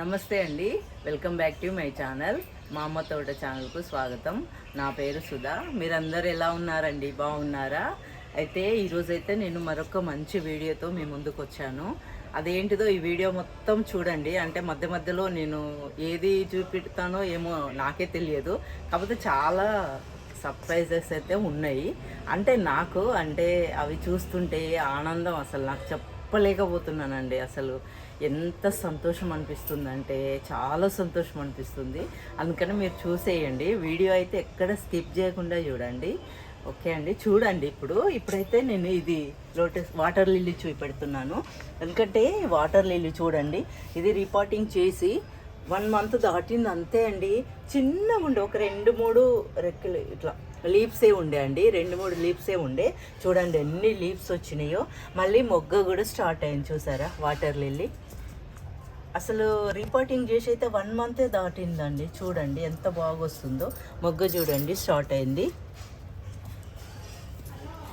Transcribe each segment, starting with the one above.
నమస్తే అండి, welcome back to my channel. మా అమ్మ తోట ఛానల్కు స్వాగతం. నా పేరు సుధా. మీరందరూ ఎలా ఉన్నారండి? బాగున్నారా? అయితే ఈరోజైతే నేను మరొక మంచి వీడియోతో మీ ముందుకు వచ్చాను. అదేంటిదో ఈ వీడియో మొత్తం చూడండి. అంటే మధ్య మధ్యలో నేను ఏది చూపెడతానో ఏమో నాకే తెలియదు. కాకపోతే చాలా సర్ప్రైజెస్ అయితే ఉన్నాయి. నాకు అవి చూస్తుంటే ఆనందం అసలు నాకు చెప్పలేకపోతున్నానండి. అసలు ఎంత సంతోషం అనిపిస్తుందంటే చాలా సంతోషం అనిపిస్తుంది. అందుకని మీరు చూసేయండి. వీడియో అయితే ఎక్కడ స్కిప్ చేయకుండా చూడండి. ఓకే అండి, చూడండి. ఇప్పుడైతే నేను ఇది లోటస్ వాటర్ లిల్లీ చూపెడుతున్నాను. ఎందుకంటే వాటర్ లిల్లీ చూడండి, ఇది రిపోర్టింగ్ చేసి 1 మంత్ దాటింది అంతే అండి. చిన్నగా ఉండే ఒక 2-3 రెక్కలు ఇట్లా లీవ్సే ఉండే అండి. 2-3 లీవ్సే ఉండే. చూడండి ఎన్ని లీవ్స్ వచ్చినాయో. మళ్ళీ మొగ్గ కూడా స్టార్ట్ అయింది. చూసారా వాటర్ లిల్లీ? అసలు రిపోర్టింగ్ చేసి అయితే 1 మంతే దాటిందండి. చూడండి ఎంత బాగా వస్తుందో. మొగ్గ చూడండి స్టార్ట్ అయింది.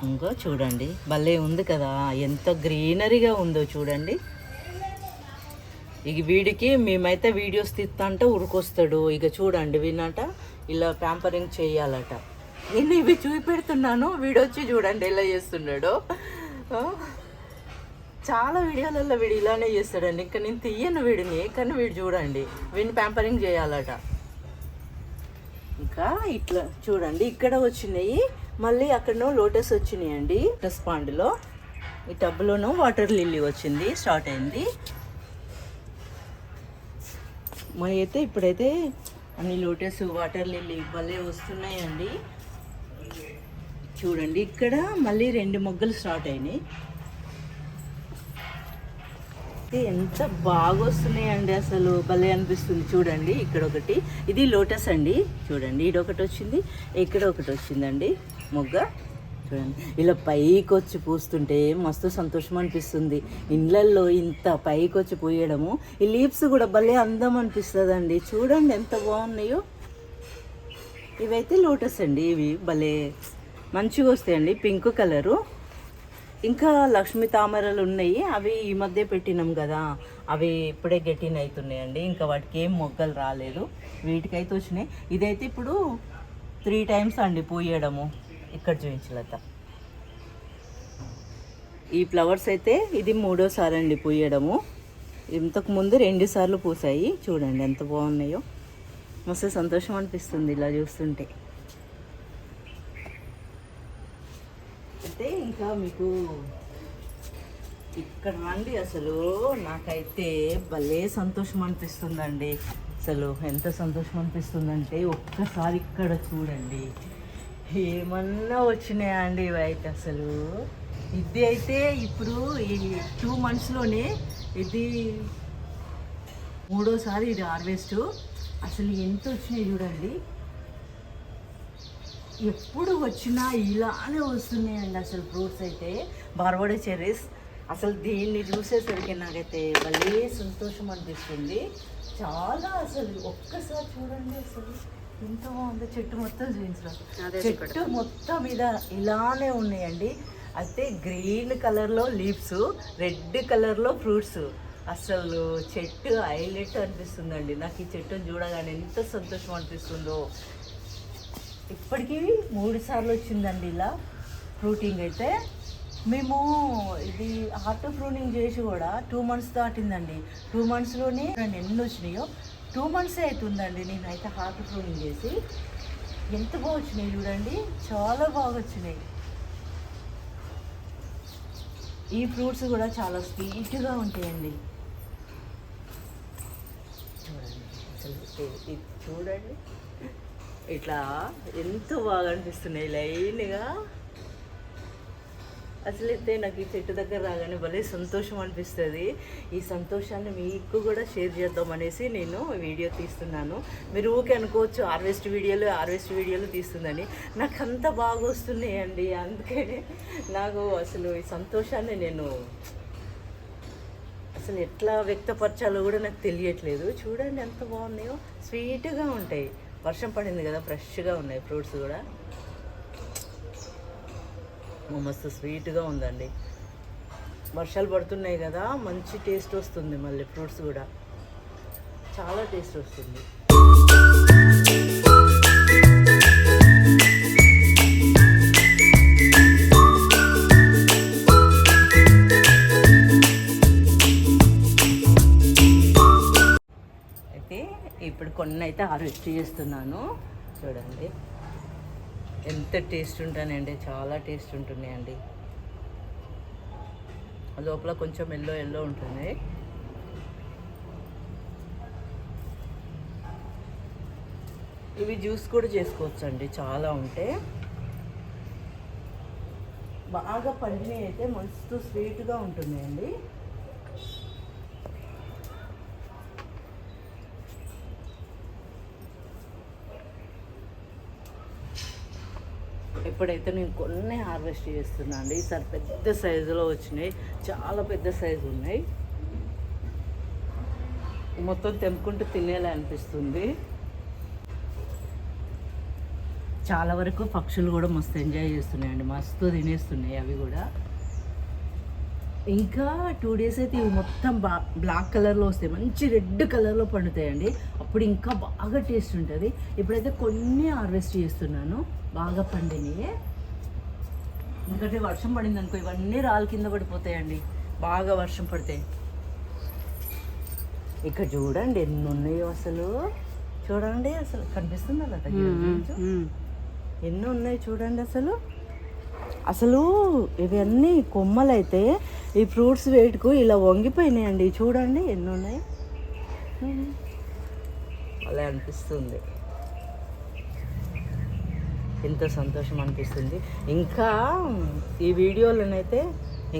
ఇంకా చూడండి భలే ఉంది కదా, ఎంత గ్రీనరీగా ఉందో చూడండి. ఇక వీడికి మేమైతే వీడియోస్ తీస్తా అంటే ఉరికొస్తాడు. ఇక చూడండి వినట ఇలా ప్యాంపరింగ్ చేయాలట. నేను ఇవి చూపెడుతున్నాను, వీడొచ్చి చూడండి ఎలా చేస్తున్నాడో. చాలా వీడియోలలో వీడు ఇలానే చేస్తాడండి. ఇంకా నేను తీయను వీడిని, కానీ వీడు చూడండి వీడిని ప్యాంపరింగ్ చేయాలట. ఇంకా ఇట్లా చూడండి ఇక్కడ వచ్చినాయి. మళ్ళీ అక్కడనో లోటస్ వచ్చినాయండి. లోటస్ పాండ్లో ఈ టబ్లోనూ వాటర్ లిల్లీ వచ్చింది, స్టార్ట్ అయింది. మరి అయితే ఇప్పుడైతే అన్ని లోటస్ వాటర్ లిల్లీ భలే వస్తున్నాయండి. చూడండి ఇక్కడ మళ్ళీ 2 మొగ్గలు స్టార్ట్ అయినాయి. ఎంత బాగా వస్తున్నాయండి, అసలు భలే అనిపిస్తుంది. చూడండి ఇక్కడ ఒకటి, ఇది లోటస్ అండి. చూడండి ఇదొకటి వచ్చింది, ఇక్కడ ఒకటి వచ్చిందండి మొగ్గ. చూడండి ఇలా పైకి వచ్చి పూస్తుంటే మస్తు సంతోషం అనిపిస్తుంది. ఇండ్లల్లో ఇంత పైకి వచ్చి పూయడము, ఈ లీవ్స్ కూడా భలే అందం అనిపిస్తుందండి. చూడండి ఎంత బాగున్నాయో. ఇవైతే లోటస్ అండి. ఇవి భలే మంచిగా వస్తాయండి, పింక్ కలరు. ఇంకా లక్ష్మీ తామరలు ఉన్నాయి, అవి ఈ మధ్య పెట్టినాం కదా, అవి ఇప్పుడే గెటిన్ అవుతున్నాయండి. ఇంకా వాటికి ఏం మొగ్గలు రాలేదు, వీటికైతే వచ్చినాయి. ఇదైతే ఇప్పుడు 3 టైమ్స్ అండి పూయడము. ఇక్కడ చూపించలేత ఈ ఫ్లవర్స్ అయితే ఇది 3వ సారి అండి పూయడము. ఇంతకు ముందు 2 సార్లు పూసాయి. చూడండి ఎంత బాగున్నాయో. మస్తు సంతోషం అనిపిస్తుంది ఇలా చూస్తుంటే. అయితే ఇంకా మీకు ఇక్కడ రండి, అసలు నాకైతే భలే సంతోషం అనిపిస్తుందండి. అసలు ఎంత సంతోషం అనిపిస్తుందంటే ఒక్కసారి ఇక్కడ చూడండి, ఏమన్నా వచ్చినాయా అండి ఇవైతే. అసలు ఇది అయితే ఇప్పుడు ఈ 2 మంత్స్లోనే ఇది 3వ సారి ఇది హార్వెస్ట్. అసలు ఎంత వచ్చినాయి చూడండి. ఎప్పుడు వచ్చినా ఇలానే వస్తున్నాయండి అసలు ఫ్రూట్స్ అయితే. బార్బడో చెర్రీస్, అసలు దీన్ని చూసేసరికి నాకైతే భలే సంతోషం అనిపిస్తుంది చాలా. అసలు ఒక్కసారి చూడండి, అసలు ఎంత బాగుందో. చెట్టు మొత్తం చూపించడం, చెట్టు మొత్తం మీద ఇలానే ఉన్నాయండి. అయితే గ్రీన్ కలర్లో లీవ్స్, రెడ్ కలర్లో ఫ్రూట్స్. అసలు చెట్టు హైలైట్ అనిపిస్తుందండి నాకు. ఈ చెట్టును చూడగానే ఎంత సంతోషం అనిపిస్తుందో. ఇప్పటికీ 3 సార్లు వచ్చిందండి ఇలా ఫ్రూటింగ్ అయితే. మేము ఇది హార్ట్ ప్రూనింగ్ చేసి కూడా 2 మంత్స్ దాటిందండి. 2 మంత్స్లోనే ఎన్ని వచ్చినాయో. 2 మంత్సే అవుతుందండి నేనైతే హార్ట్ ప్రూనింగ్ చేసి. ఎంత బాగా వచ్చినాయి చూడండి, చాలా బాగా వచ్చినాయి. ఈ ఫ్రూట్స్ కూడా చాలా స్వీట్గా ఉంటాయండి. చూడండి అసలు చూడండి ఇట్లా ఎంత బాగా అనిపిస్తున్నాయి లైన్గా. అసలైతే నాకు ఈ చెట్టు దగ్గర రాగానే భలే సంతోషం అనిపిస్తుంది. ఈ సంతోషాన్ని మీకు కూడా షేర్ చేద్దాం అనేసి నేను వీడియో తీస్తున్నాను. మీరు ఊకే అనుకోవచ్చు హార్వెస్ట్ వీడియోలు తీస్తుందని. నాకు అంత బాగా వస్తున్నాయండి. అందుకే నాకు అసలు ఈ సంతోషాన్ని నేను అసలు ఎట్లా వ్యక్తపరచాలో కూడా నాకు తెలియట్లేదు. చూడండి ఎంత బాగున్నాయో, స్వీట్గా ఉంటాయి. వర్షం పడింది కదా, ఫ్రెష్గా ఉన్నాయి ఫ్రూట్స్ కూడా. మస్తు స్వీట్గా ఉందండి. వర్షాలు పడుతున్నాయి కదా, మంచి టేస్ట్ వస్తుంది మళ్ళీ ఫ్రూట్స్ కూడా. చాలా టేస్ట్ వస్తుంది. అయితే ఇప్పుడు కొన్ని అయితే హార్వెస్ట్ చేస్తున్నాను. చూడండి ఎంత టేస్ట్ ఉంటానండి, చాలా టేస్ట్ ఉంటున్నాయండి. లోపల కొంచెం ఎల్లో ఉంటుంది. ఇవి జ్యూస్ కూడా చేసుకోవచ్చు అండి, చాలా ఉంటే. బాగా పండినవి అయితే మస్తు స్వీట్గా ఉంటున్నాయండి. ఇప్పుడైతే నేను కొన్ని హార్వెస్ట్ చేస్తున్నాను అండి. ఈసారి పెద్ద సైజులో వచ్చినాయి, చాలా పెద్ద సైజు ఉన్నాయి. మొత్తం తెంపుకుంటూ తినేలా అనిపిస్తుంది. చాలా వరకు పక్షులు కూడా మస్తు ఎంజాయ్ చేస్తున్నాయండి, మస్తు తినేస్తున్నాయి అవి కూడా. ఇంకా 2 days అయితే ఇవి మొత్తం బ్లాక్ కలర్లో వస్తాయి, మంచి రెడ్ కలర్లో పండుతాయండి. అప్పుడు ఇంకా బాగా టేస్ట్ ఉంటుంది. ఇప్పుడైతే కొన్ని హార్వెస్ట్ చేస్తున్నాను, బాగా పండినవి. ఎందుకంటే వర్షం పడింది అనుకో, ఇవన్నీ రాళ్ళ కింద పడిపోతాయండి బాగా వర్షం పడితే. ఇక్కడ చూడండి ఎన్ని ఉన్నాయో అసలు. చూడండి అసలు కనిపిస్తుంది అలా, ఎన్ని ఉన్నాయి చూడండి అసలు. అసలు ఇవన్నీ కొమ్మలైతే ఈ ఫ్రూట్స్ వెయిట్కు ఇలా వంగిపోయినాయండి. చూడండి ఎన్ని ఉన్నాయి, అలా అనిపిస్తుంది. ఎంత సంతోషం అనిపిస్తుంది. ఇంకా ఈ వీడియోలోనైతే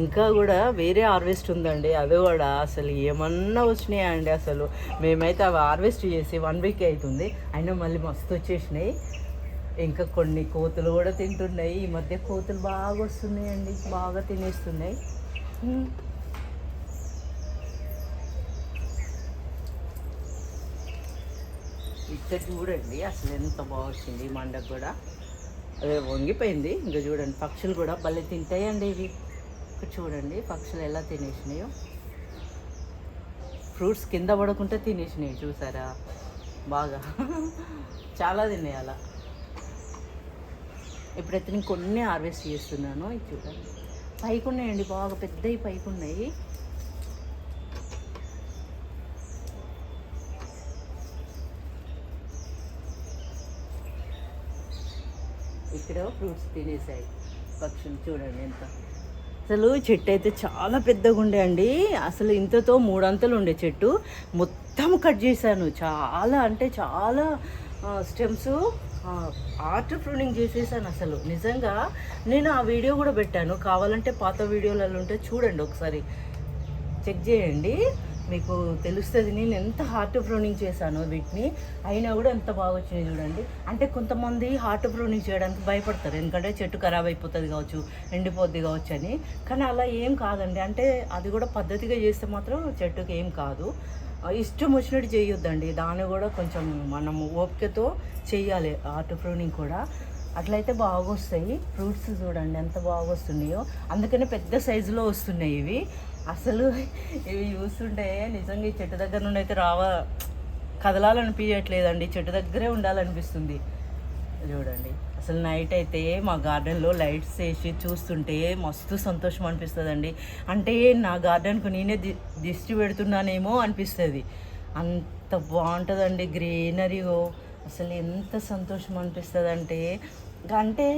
ఇంకా కూడా వేరే హార్వెస్ట్ ఉందండి. అవి కూడా అసలు ఏమన్నా వచ్చినాయా అండి. అసలు మేమైతే అవి హార్వెస్ట్ చేసి 1 week అవుతుంది, అయినా మళ్ళీ మస్తు వచ్చేసినాయి. ఇంకా కొన్ని కోతులు కూడా తింటున్నాయి. ఈ మధ్య కోతులు బాగా వస్తున్నాయండి, బాగా తినేస్తున్నాయి. ఇక్కడ చూడండి అసలు ఎంత బాగా వచ్చింది. ఈ మండకు కూడా అదే వంగిపోయింది. ఇంకా చూడండి పక్షులు కూడా భలే తింటాయండి ఇవి. ఇక్కడ చూడండి పక్షులు ఎలా తినేసినాయో. ఫ్రూట్స్ కింద పడకుండా తినేసినాయి చూసారా, బాగా చాలా తిన్నాయి అలా. ఇప్పుడైతే నేను కొన్ని హార్వెస్ట్ చేస్తున్నాను. ఇది చూడండి పైకి ఉన్నాయండి, బాగా పెద్దవి పైకి ఉన్నాయి. ఇక్కడ ఫ్రూట్స్ తినేసాయి పక్షులు. చూడండి ఎంత అసలు. చెట్టు అయితే చాలా పెద్దగా ఉండే అండి. అసలు ఇంతతో 3 అంతలు ఉండే చెట్టు, మొత్తం కట్ చేశాను. చాలా అంటే చాలా స్టెమ్స్ ఆర్ట్ ప్రూనింగ్ చేసేసాను. అసలు నిజంగా నేను ఆ వీడియో కూడా పెట్టాను, కావాలంటే పాత వీడియోలలో ఉంటే చూడండి, ఒకసారి చెక్ చేయండి, మీకు తెలుస్తుంది నేను ఎంత హార్ట్ ప్రూనింగ్ చేశాను వీటిని. అయినా కూడా ఎంత బాగా వచ్చినాయి చూడండి. అంటే కొంతమంది హార్ట్ ప్రూనింగ్ చేయడానికి భయపడతారు, ఎందుకంటే చెట్టు ఖరాబ్ అయిపోతుంది కావచ్చు, ఎండిపోద్ది కావచ్చు అని. కానీ అలా ఏం కాదండి. అంటే అది కూడా పద్ధతిగా చేస్తే మాత్రం చెట్టుకి ఏం కాదు. ఇష్టం వచ్చినట్టు చేయొద్దండి, దాన్ని కూడా కొంచెం మనము ఓపికతో చెయ్యాలి హార్ట్ ప్రూనింగ్ కూడా. అట్లయితే బాగా వస్తాయి ఫ్రూట్స్. చూడండి ఎంత బాగా వస్తున్నాయో, అందుకనే పెద్ద సైజులో వస్తున్నాయి ఇవి. అసలు ఇవి చూస్తుంటే నిజంగా ఈ చెట్టు దగ్గర నుండి అయితే కదలాలనిపించట్లేదండి, చెట్టు దగ్గరే ఉండాలనిపిస్తుంది. చూడండి అసలు నైట్ అయితే మా గార్డెన్లో లైట్స్ వేసి చూస్తుంటే మస్తు సంతోషం అనిపిస్తుందండి. అంటే నా గార్డెన్కు నేనే దిష్టి పెడుతున్నానేమో అనిపిస్తుంది, అంత బాగుంటుందండి గ్రీనరీగో. అసలు ఎంత సంతోషం అనిపిస్తుంది అంటే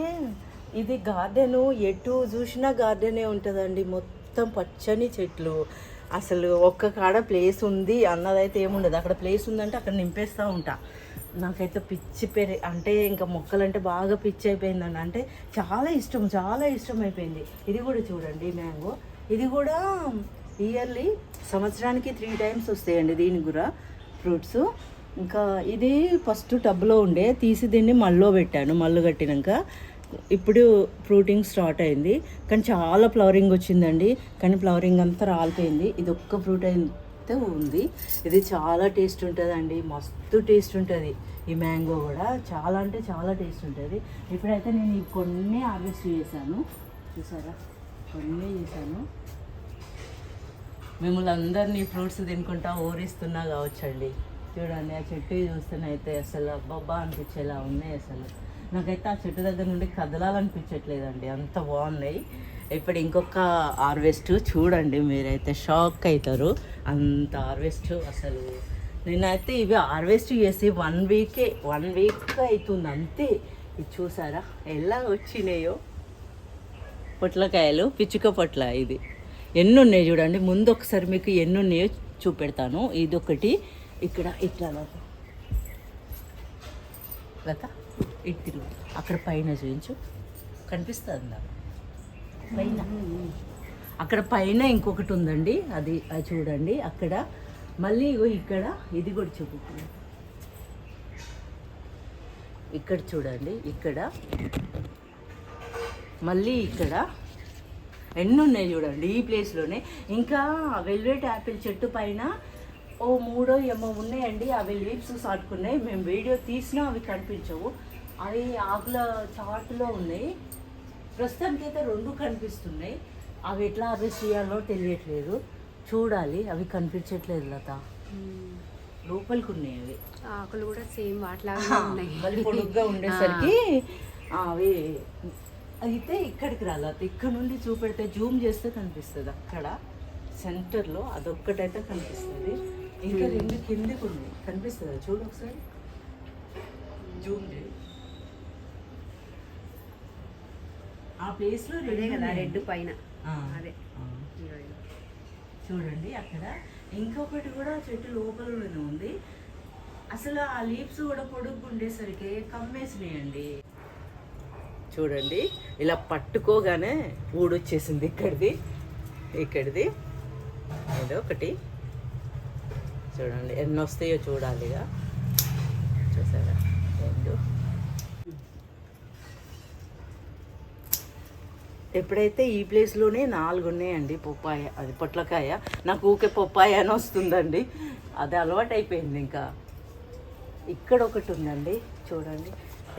ఇది గార్డెను ఎటు చూసినా గార్డెనే ఉంటుందండి, మొత్తం పచ్చని చెట్లు. అసలు ఒక్క కాడ ప్లేస్ ఉంది అన్నదైతే ఏముండదు, అక్కడ ప్లేస్ ఉందంటే అక్కడ నింపేస్తూ ఉంటా. నాకైతే పిచ్చి అంటే ఇంకా మొక్కలంటే బాగా పిచ్చి అయిపోయిందండి. అంటే చాలా ఇష్టం అయిపోయింది. ఇది కూడా చూడండి మ్యాంగో, ఇది కూడా ఇయర్లీ సంవత్సరానికి 3 times వస్తాయండి దీనికి కూడా ఫ్రూట్స్. ఇంకా ఇది ఫస్ట్ టబ్లో ఉండే, తీసి దీన్ని మళ్ళీ పెట్టాను, మళ్ళీ కట్టినాక ఇప్పుడు ఫ్రూటింగ్ స్టార్ట్ అయింది. కానీ చాలా ఫ్లవరింగ్ వచ్చిందండి, కానీ ఫ్లవరింగ్ అంతా రాలిపోయింది. ఇది ఒక్క ఫ్రూట్ అయితే ఉంది. ఇది చాలా టేస్ట్ ఉంటుందండి, మస్తు టేస్ట్ ఉంటుంది ఈ మ్యాంగో కూడా, చాలా అంటే చాలా టేస్ట్ ఉంటుంది. ఇప్పుడైతే నేను ఈ కొన్ని హార్వెస్ట్ చేశాను, చూసారా, కొన్ని చేశాను. మిమ్మల్ని అందరినీ ఫ్రూట్స్ తినుకుంటా ఓరిస్తున్నా కావచ్చండి. చూడండి ఆ చెట్టు చూస్తేనైతే అసలు అబ్బబ్బా అనిపించేలా ఉన్నాయి. అసలు నాకైతే ఆ చెట్టు దగ్గర నుండి కదలాలనిపించట్లేదండి, అంత బాగున్నాయి. ఇప్పుడు ఇంకొక హార్వెస్ట్ చూడండి, మీరైతే షాక్ అవుతారు. అంత హార్వెస్ట్ అసలు నేనైతే ఇవి హార్వెస్ట్ చేసి 1 వీక్ అవుతుంది అంతే. ఇది చూసారా ఎలా వచ్చినాయో పొట్లకాయలు, పిచ్చుక పొట్ల. ఇది ఎన్ని ఉన్నాయి చూడండి. ముందు ఒకసారి మీకు ఎన్ని ఉన్నాయో చూపెడతాను. ఇది ఒకటి ఇక్కడ ఇట్లా లత ఇటు తిరుగు, అక్కడ పైన చూపించు, కనిపిస్తుంది పైన. అక్కడ పైన ఇంకొకటి ఉందండి, అది చూడండి అక్కడ. మళ్ళీ ఇక్కడ ఇది కూడా చూపుతుంది, ఇక్కడ చూడండి, ఇక్కడ మళ్ళీ ఇక్కడ ఎన్ని ఉన్నాయి చూడండి ఈ ప్లేస్లోనే. ఇంకా వెల్వెట్ యాపిల్ చెట్టు పైన 3 ఏమో ఉన్నాయండి. అవి లీవ్స్ సాటుకున్నాయి, మేము వీడియో తీసినా అవి కనిపించవు. అవి ఆకుల చాటులో ఉన్నాయి. ప్రస్తుతానికి అయితే 2 కనిపిస్తున్నాయి. అవి ఎట్లా హార్వెస్ట్ చేయాలో తెలియట్లేదు, చూడాలి. అవి కనిపించట్లేదు లత, లోపలికి ఉన్నాయి అవి. ఆకులు కూడా సేమ్ వాటిలాగా ఉన్నాయి, మళ్ళీ పొడుగ్గా ఉండేసరికి అవి. అయితే ఇక్కడికి రాలేదు, ఇక్కడ నుండి చూపెడితే జూమ్ చేస్తే కనిపిస్తుంది. అక్కడ సెంటర్లో అదొక్కటైతే కనిపిస్తుంది. ఇంకా 2 కిందికి ఉన్నాయి, కనిపిస్తుంది చూడు ఒకసారి, జూమ్ చేయి. ఆ ప్లేస్లో రెడ్ పైన అదే చూడండి. అక్కడ ఇంకొకటి కూడా చెట్టు లోపలనే ఉంది. అసలు ఆ లీవ్స్ కూడా పొడుగు ఉండేసరికి కమ్మేసినాయండి. చూడండి ఇలా పట్టుకోగానే ఊడొచ్చేసింది ఇక్కడిది ఏదో ఒకటి. చూడండి ఎన్ని వస్తాయో చూడాలిగా. చూసారా 2. ఎప్పుడైతే ఈ ప్లేస్లోనే 4 ఉన్నాయండి పొప్పాయ, అది పొట్లకాయ. నాకు ఊకే పొప్పాయ అని వస్తుందండి, అది అలవాటు అయిపోయింది. ఇంకా ఇక్కడ ఒకటి ఉందండి, చూడండి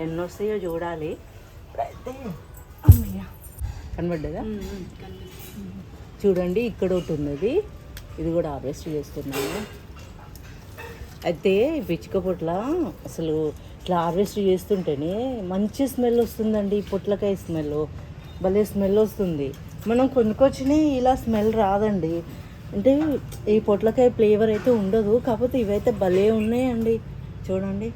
ఎన్ని వస్తాయో చూడాలి. ఇప్పుడైతే అమ్మయ్య కనబడ్డదా, చూడండి ఇక్కడ ఒకటి ఉన్నది. ఇది కూడా హార్వెస్ట్ చేస్తున్నాను. అయితే పిచ్చుక పొట్ల అసలు ఇట్లా హార్వెస్ట్ చేస్తుంటేనే మంచి స్మెల్ వస్తుందండి. ఈ పొట్లకాయ స్మెల్ భలే స్మెల్ వస్తుంది. మనం కొనుక్కొచ్చినాయి ఇలా స్మెల్ రాదండి. అంటే ఈ పొట్లకాయ ఫ్లేవర్ అయితే ఉండదు, కాకపోతే ఇవైతే భలే ఉన్నాయండి. చూడండి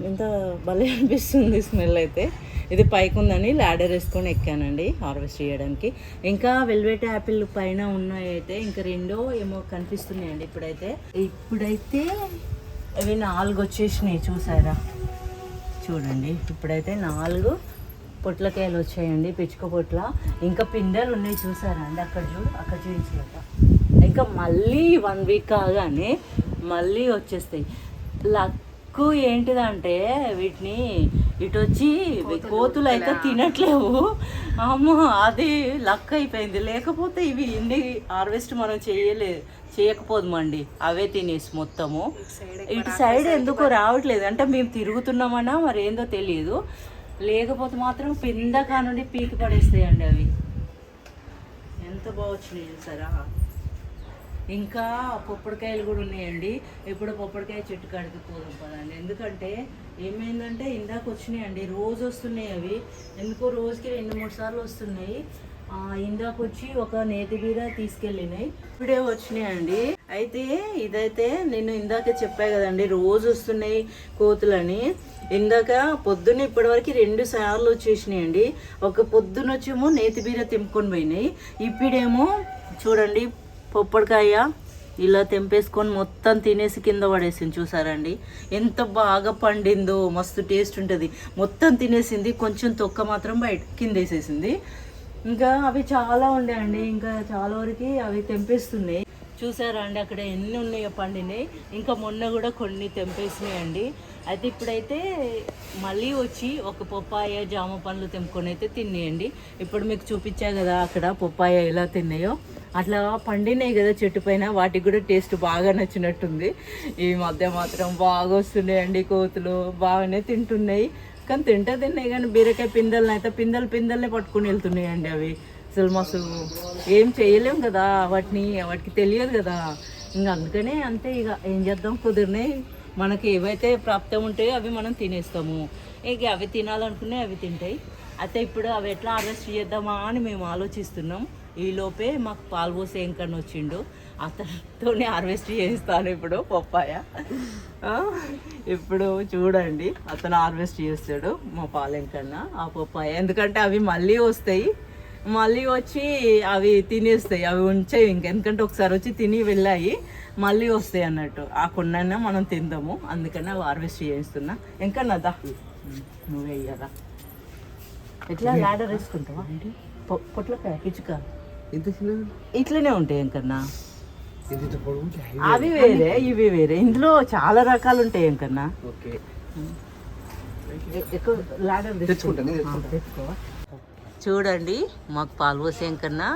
ఎంత భలే అనిపిస్తుంది స్మెల్ అయితే. ఇది పైకి ఉందని ల్యాడర్ వేసుకొని ఎక్కానండి హార్వెస్ట్ చేయడానికి. ఇంకా వెల్వెట్ యాపిల్ పైన ఉన్నాయైతే ఇంకా 2 ఏమో కనిపిస్తున్నాయండి. ఇప్పుడైతే అవి 4 వచ్చేసినాయి, చూసారా చూడండి. ఇప్పుడైతే 4 పొట్లకాయలు వచ్చాయండి, పిచ్చుక పొట్ల. ఇంకా పిందెలు ఉన్నాయి, చూసారా అండి అక్కడ అక్కడ చూపించలేక. ఇంకా మళ్ళీ 1 వీక్ కాగానే మళ్ళీ వచ్చేస్తాయి. లక్కు ఏంటిదంటే వీటిని ఇటు వచ్చి కోతులు అయితే తినట్లేవు. అమ్మో అది లక్ అయిపోయింది. లేకపోతే ఇవి ఇన్ని హార్వెస్ట్ మనం చేయకపోదుమండి, అవే తినేసి మొత్తము. ఇటు సైడ్ ఎందుకో రావట్లేదు, అంటే మేము తిరుగుతున్నామన్నా మరి ఏందో తెలియదు. లేకపోతే మాత్రం పిందకా నుండి పీకి పడేస్తాయండి అవి. ఎంత బాగా వచ్చినాయి చూసారా. ఇంకా పొప్పడికాయలు కూడా ఉన్నాయండి. ఇప్పుడు పొప్పడికాయ చెట్టు కాడికి పోదాం పదండి. ఎందుకంటే ఏమైందంటే ఇందాక వచ్చినాయండి, రోజు వస్తున్నాయి అవి. ఎందుకో రోజుకి 2-3 సార్లు వస్తున్నాయి. ఇందాక వచ్చి ఒక నేతి బీర తీసుకెళ్ళినాయి, ఇప్పుడే వచ్చినాయండి. అయితే ఇదైతే నేను ఇందాక చెప్పా కదండి, రోజు వస్తున్నాయి కోతులని. ఇందాక పొద్దున్న ఇప్పటివరకు 2 సార్లు వచ్చేసినాయండి. ఒక పొద్దున వచ్చేమో నేతి బీర తెంపుకొని పోయినాయి. ఇప్పుడేమో చూడండి పొప్పడికాయ ఇలా తెంపేసుకొని మొత్తం తినేసి కింద పడేసింది. చూసారండి ఎంత బాగా పండిందో, మస్తు టేస్ట్ ఉంటుంది. మొత్తం తినేసింది, కొంచెం తొక్క మాత్రం బయట కింద వేసేసింది. ఇంకా అవి చాలా ఉండేయండి, ఇంకా చాలా వరకు అవి తెంపేస్తున్నాయి. చూసారా అండి అక్కడ ఎన్ని ఉన్నాయో పండినాయి. ఇంకా మొన్న కూడా కొన్ని తెంపేసినాయండి. అయితే ఇప్పుడైతే మళ్ళీ వచ్చి ఒక పొప్పాయ జామ పండ్లు తెంపుకొని అయితే తినేయండి. ఇప్పుడు మీకు చూపించా కదా అక్కడ పొప్పాయ ఎలా తిన్నాయో, అట్లా పండినాయి కదా చెట్టు పైన, వాటికి కూడా టేస్ట్ బాగా నచ్చినట్టుంది. ఈ మధ్య మాత్రం బాగా వస్తున్నాయండి కోతులు, బాగానే తింటున్నాయి. కానీ తిన్నాయి కానీ బీరకాయ పిందెలను అయితే పిందెలనే పట్టుకుని వెళ్తున్నాయండి అవి. అసలు మస్తు ఏం చేయలేం కదా వాటికి తెలియదు కదా ఇంకా అందుకనే అంతే, ఇక ఏం చేద్దాం, కుదిరినాయి మనకి ఏవైతే ప్రాప్తం ఉంటాయో అవి మనం తినేస్తాము. ఇక అవి తినాలనుకునే అవి తింటాయి. అయితే ఇప్పుడు అవి ఎట్లా హార్వెస్ట్ చేద్దామా అని మేము ఆలోచిస్తున్నాం. ఈలోపే మాకు పాలు పోసే ఎంకన్న వచ్చిండు, అతనితోనే హార్వెస్ట్ చేస్తాను ఇప్పుడు పప్పాయ. ఇప్పుడు చూడండి, అతను హార్వెస్ట్ చేస్తాడు మా పాలెంకన్న ఆ పప్పాయ. ఎందుకంటే అవి మళ్ళీ వస్తాయి, మళ్ళీ వచ్చి అవి తినేస్తాయి, అవి ఉంచాయి ఇంక. ఎందుకంటే ఒకసారి వచ్చి తిని వెళ్ళాయి, మళ్ళీ వస్తాయి అన్నట్టు. ఆ కొన్నైనా మనం తిందాము, అందుకని అవి హార్వెస్ట్ చేయిస్తున్నా. ఎంకన్నదా నువ్వే ఇయ్యరా. ఎట్లా లాడర్ వేసుకుంటావా? పొట్లకాయ పిచ్చుక ఇట్లనే ఉంటాయి ఎంకన్నా. అవి వేరే ఇవి వేరే, ఇందులో చాలా రకాలు ఉంటాయి ఎంకన్నా. ఎక్కువ లాడర్ తెచ్చుకోవా. చూడండి, మాకు పాలు పోసే ఎంకన్నా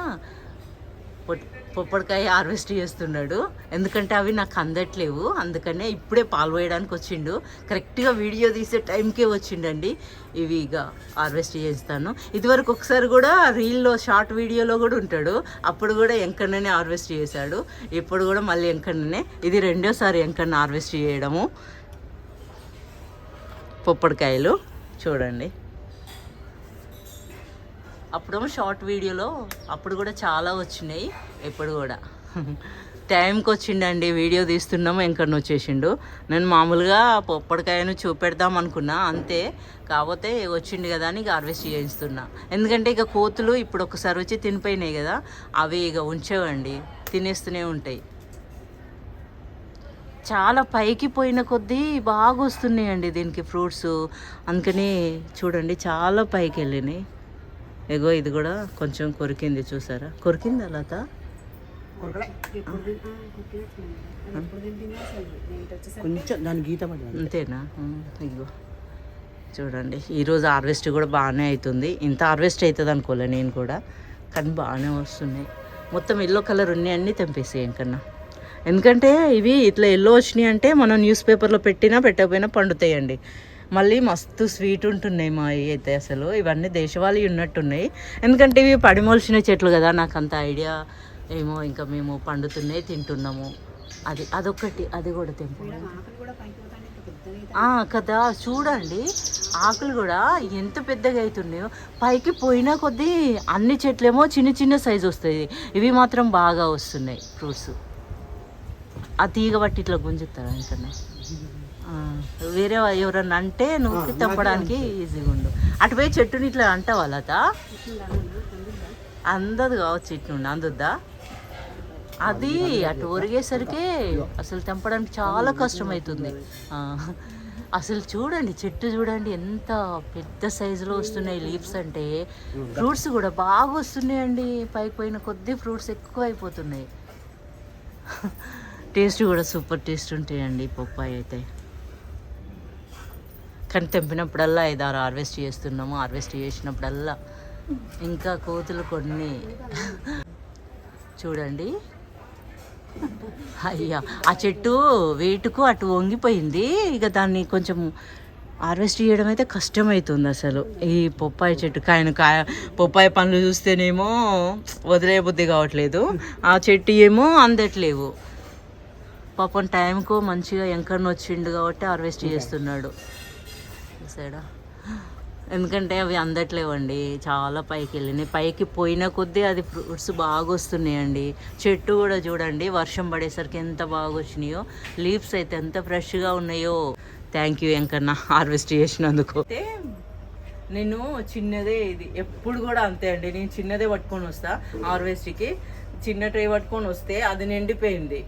పొప్పడికాయ హార్వెస్ట్ చేస్తున్నాడు. ఎందుకంటే అవి నాకు అందట్లేవు, అందుకనే ఇప్పుడే పాలు పోయడానికి వచ్చిండు. కరెక్ట్గా వీడియో తీసే టైంకే వచ్చిండండి. ఇవి ఇక హార్వెస్ట్ చేస్తాను. ఇదివరకు ఒకసారి కూడా రీల్లో షార్ట్ వీడియోలో కూడా ఉంటాడు, అప్పుడు కూడా ఎంకన్ననే హార్వెస్ట్ చేశాడు. ఇప్పుడు కూడా మళ్ళీ ఎంకన్ననే. ఇది రెండోసారి ఎంకన్న హార్వెస్ట్ చేయడము పొప్పడికాయలు. చూడండి, అప్పుడేమో షార్ట్ వీడియోలో అప్పుడు కూడా చాలా వచ్చినాయి. ఇప్పుడు కూడా టైంకి వచ్చిండండి, వీడియో తీస్తున్నాము, ఎంకన్నా వచ్చేసిండు. నేను మామూలుగా పొప్పడికాయను చూపెడదాం అనుకున్నా అంతే, కాకపోతే వచ్చిండు కదా అని ఇక హార్వెస్ట్ చేయిస్తున్నా. ఎందుకంటే ఇక కోతులు ఇప్పుడు ఒకసారి వచ్చి తినిపోయినాయి కదా, అవి ఇక ఉంచేవండి, తినేస్తూనే ఉంటాయి. చాలా పైకి పోయిన కొద్దీ బాగా వస్తున్నాయండి దీనికి ఫ్రూట్స్, అందుకని చూడండి చాలా పైకి వెళ్ళినాయి. ఎగో ఇది కూడా కొంచెం కొరికింది, చూసారా? కొరికింది లత? కొంచెం దాని గీత అంతేనా? ఇగో చూడండి, ఈరోజు హార్వెస్ట్ కూడా బాగానే అవుతుంది. ఇంత హార్వెస్ట్ అవుతుంది అనుకోలే నేను కూడా, కానీ బాగానే వస్తున్నాయి. మొత్తం ఎల్లో కలర్ ఉన్నాయి, అన్నీ తెంపేసాయి ఇంకన్నా. ఎందుకంటే ఇవి ఇట్లా ఎల్లో వచ్చినాయి అంటే మనం న్యూస్ పేపర్లో పెట్టినా పెట్టకపోయినా పండుతాయండి. మళ్ళీ మస్తు స్వీట్ ఉంటున్నాయి మా అయితే. అసలు ఇవన్నీ దేశవాళీ ఉన్నట్టున్నాయి, ఎందుకంటే ఇవి పడిమోల్చిన చెట్లు కదా, నాకు అంత ఐడియా ఏమో. ఇంకా మేము పండుతున్నాయి తింటున్నాము. అదొకటి, అది కూడా తెంపు కదా. చూడండి, ఆకులు కూడా ఎంత పెద్దగా అవుతున్నాయో. పైకి పోయినా కొద్దీ అన్ని చెట్లేమో చిన్న చిన్న సైజు వస్తాయి, ఇవి మాత్రం బాగా వస్తున్నాయి ఫ్రూట్స్. ఆ తీగ బట్టి ఇట్లా గుంజుతారా ఇంకన్నా? వేరే ఎవరన్నా అంటే నువ్వు తెంపడానికి ఈజీగా ఉండు. అటు పోయి చెట్టుని ఇట్లా అంటావా లత? అందదు కావచ్చు, ఇటు అందుద్దా? అది అటు ఒరిగేసరికి అసలు తెంపడానికి చాలా కష్టమవుతుంది. అసలు చూడండి, చెట్టు చూడండి ఎంత పెద్ద సైజులో వస్తున్నాయి లీవ్స్. అంటే ఫ్రూట్స్ కూడా బాగా వస్తున్నాయండి, పైకి పోయిన కొద్దీ ఫ్రూట్స్ ఎక్కువ అయిపోతున్నాయి. టేస్ట్ కూడా సూపర్ టేస్ట్ ఉంటాయండి పప్పాయ అయితే. కానీ తెంపినప్పుడల్లా 5-6 హార్వెస్ట్ చేస్తున్నాము. హార్వెస్ట్ చేసినప్పుడల్లా ఇంకా కోతులు కొన్ని చూడండి. అయ్యా, ఆ చెట్టు వెయిట్కు అటు వంగిపోయింది, ఇక దాన్ని కొంచెం హార్వెస్ట్ చేయడం అయితే కష్టమవుతుంది అసలు. ఈ పొప్పాయ చెట్టు పొప్పాయ పండ్లు చూస్తేనేమో వదిలే బుద్ధి కావట్లేదు, ఆ చెట్టు ఏమో అందట్లేవు. పాపం టైంకు మంచిగా ఎంకన్న వచ్చిండు కాబట్టి హార్వెస్ట్ చేస్తున్నాడు సైడా. ఎందుకంటే అవి అందట్లేవండి, చాలా పైకి వెళ్ళినాయి. పైకి పోయిన కొద్దీ అది ఫ్రూట్స్ బాగా వస్తున్నాయండి. చెట్టు కూడా చూడండి, వర్షం పడేసరికి ఎంత బాగా వచ్చినాయో. లీవ్స్ అయితే ఎంత ఫ్రెష్గా ఉన్నాయో. థ్యాంక్ యూ ఎంకన్నా హార్వెస్ట్ చేసినందుకు. నేను చిన్నదే, ఇది ఎప్పుడు కూడా అంతే అండి, నేను చిన్నదే పట్టుకొని వస్తా హార్వెస్ట్కి. చిన్న ట్రే పట్టుకొని వస్తే అది నిండిపోయింది,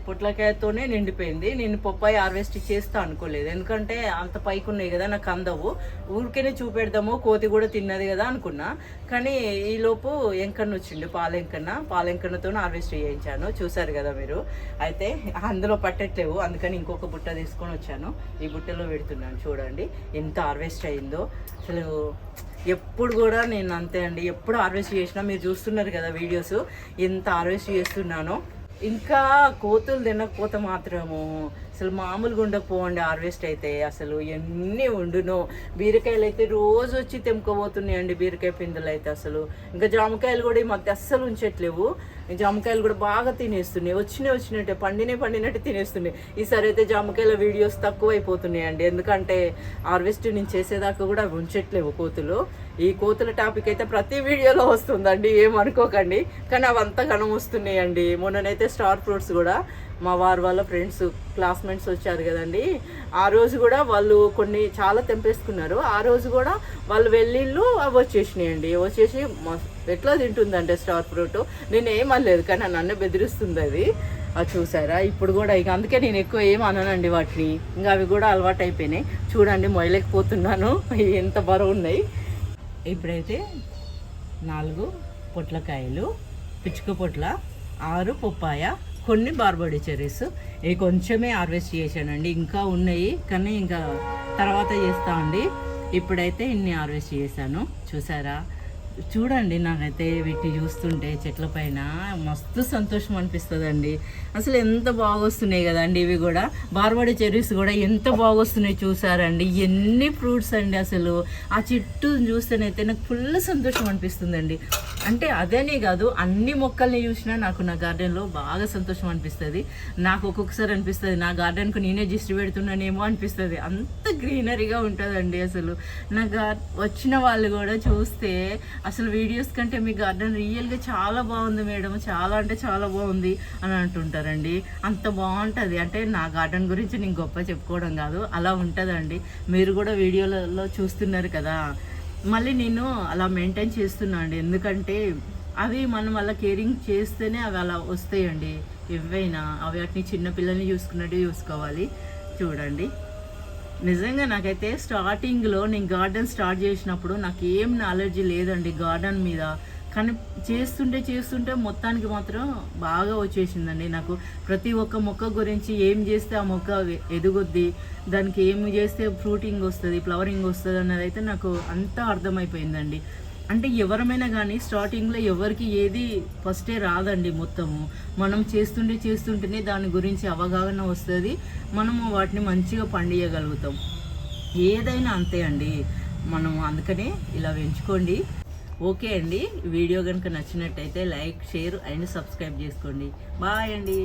పొట్లకాయతోనే నిండిపోయింది. నేను పప్పాయ హార్వెస్ట్ చేస్తా అనుకోలేదు, ఎందుకంటే అంత పైకి ఉన్నాయి కదా, నాకు అందవు. ఊరికేనే చూపెడదాము, కోతి కూడా తిన్నది కదా అనుకున్నా. కానీ ఈలోపు ఎంకన్న వచ్చిండు, పాలెంకన్నతో హార్వెస్ట్ చేయించాను. చూసారు కదా మీరు. అయితే అందులో పట్టట్లేవు, అందుకని ఇంకొక బుట్ట తీసుకొని వచ్చాను. ఈ బుట్టలో పెడుతున్నాను. చూడండి ఎంత హార్వెస్ట్ అయిందో. అసలు ఎప్పుడు కూడా నేను అంతే అండి, ఎప్పుడు హార్వెస్ట్ చేసినా మీరు చూస్తున్నారు కదా వీడియోస్, ఎంత హార్వెస్ట్ చేస్తున్నానో. ఇంకా కోతులు తినకపోతే మాత్రము అసలు మామూలుగా ఉండకపోండి హార్వెస్ట్ అయితే. అసలు ఎన్ని ఉండునో. బీరకాయలు అయితే రోజు వచ్చి తెంపుకోబోతున్నాయండి, బీరకాయ పిందెలు అయితే. అసలు ఇంకా జామకాయలు కూడా ఈ మధ్య అస్సలు ఉంచట్లేవు. జామకాయలు కూడా బాగా తినేస్తున్నాయి, వచ్చినట్టే పండినట్టు తినేస్తున్నాయి. ఈసారి అయితే జామకాయల వీడియోస్ తక్కువ అయిపోతున్నాయండి, ఎందుకంటే హార్వెస్ట్ నేను చేసేదాకా కూడా ఉంచట్లేవు కోతులు. ఈ కోతుల టాపిక్ అయితే ప్రతి వీడియోలో వస్తుందండి, ఏమనుకోకండి, కానీ అవంతా ఘనం వస్తున్నాయండి. మొన్ననైతే స్టార్ ఫ్రూట్స్ కూడా మా వారు వాళ్ళ ఫ్రెండ్స్ క్లాస్మేట్స్ వచ్చారు కదండి, ఆ రోజు కూడా వాళ్ళు కొన్ని చాలా తెంపేసుకున్నారు. ఆ రోజు కూడా వాళ్ళు వెళ్ళిళ్ళు అవి వచ్చేసినాయండి. వచ్చేసి ఎట్లా తింటుందంటే స్టార్ ఫ్రూట్, నేను ఏమనలేదు కానీ నన్ను బెదిరిస్తుంది అది. అది చూసారా, ఇప్పుడు కూడా ఇక అందుకే నేను ఎక్కువ ఏం అననండి వాటిని, ఇంకా అవి కూడా అలవాటు అయిపోయినాయి. చూడండి మొయలేకపోతున్నాను, ఎంత బరువు ఉన్నాయి. ఇప్పుడైతే 4 పొట్లకాయలు, పిచ్చుక పొట్ల, 6 పప్పాయ, కొన్ని బార్బడీ చెర్రీస్, ఇవి కొంచెమే హార్వెస్ట్ చేశానండి, ఇంకా ఉన్నాయి కానీ ఇంకా తర్వాత చేస్తామండి. ఇప్పుడైతే ఇన్ని హార్వెస్ట్ చేశాను. చూసారా, చూడండి, నాకైతే వీటిని చూస్తుంటే చెట్ల పైన మస్తు సంతోషం అనిపిస్తుందండి. అసలు ఎంత బాగా వస్తున్నాయి కదండి, ఇవి కూడా బార్బడీ చెర్రీస్ కూడా ఎంత బాగా వస్తున్నాయి చూసారండి, ఎన్ని ఫ్రూట్స్ అండి. అసలు ఆ చెట్టు చూస్తేనైతే నాకు ఫుల్ సంతోషం అనిపిస్తుందండి. అంటే అదేనే కాదు, అన్ని మొక్కల్ని చూసినా నాకు నా గార్డెన్లో బాగా సంతోషం అనిపిస్తుంది. నాకు ఒక్కొక్కసారి అనిపిస్తుంది నా గార్డెన్కు నేనే దిష్టి పెడుతున్నానేమో అనిపిస్తుంది, అంత గ్రీనరీగా ఉంటుందండి. అసలు నా వచ్చిన వాళ్ళు కూడా చూస్తే అసలు వీడియోస్ కంటే మీ గార్డెన్ రియల్గా చాలా బాగుంది మేడం, చాలా అంటే చాలా బాగుంది అని అంటుంటారండి. అంత బాగుంటుంది. అంటే నా గార్డెన్ గురించి నేను గొప్ప చెప్పుకోవడం కాదు, అలా ఉంటుందండి. మీరు కూడా వీడియోలలో చూస్తున్నారు కదా, మళ్ళీ నేను అలా మెయింటైన్ చేస్తున్నా అండి, ఎందుకంటే అవి మనం అలా కేరింగ్ చేస్తేనే అవి అలా వస్తాయండి. ఎవైనా అవి వాటిని చిన్నపిల్లల్ని చూసుకున్నట్టు చూసుకోవాలి. చూడండి, నిజంగా నాకైతే స్టార్టింగ్లో నేను గార్డెన్ స్టార్ట్ చేసినప్పుడు నాకు ఏం నాలెడ్జ్ లేదండి గార్డెన్ మీద, కానీ చేస్తుంటే మొత్తానికి మాత్రం బాగా వచ్చేసిందండి నాకు. ప్రతి ఒక్క మొక్క గురించి ఏం చేస్తే ఆ మొక్క ఎదుగుద్ది, దానికి ఏం చేస్తే ఫ్రూటింగ్ వస్తుంది, ఫ్లవరింగ్ వస్తుంది అన్నది అయితే నాకు అంతా అర్థమైపోయిందండి. అంటే ఎవరమైనా కానీ స్టార్టింగ్లో ఎవరికి ఏది ఫస్టే రాదండి, మొత్తము మనం చేస్తుంటేనే దాని గురించి అవగాహన వస్తుంది, మనము వాటిని మంచిగా పండియగలుగుతాం. ఏదైనా అంతే అండి, మనం అందుకనే ఇలా పెంచుకోండి. ఓకే అండి, వీడియో కనుక నచ్చినట్టయితే లైక్, షేర్ అండ్ సబ్స్క్రైబ్ చేసుకోండి. బాయ్ అండి.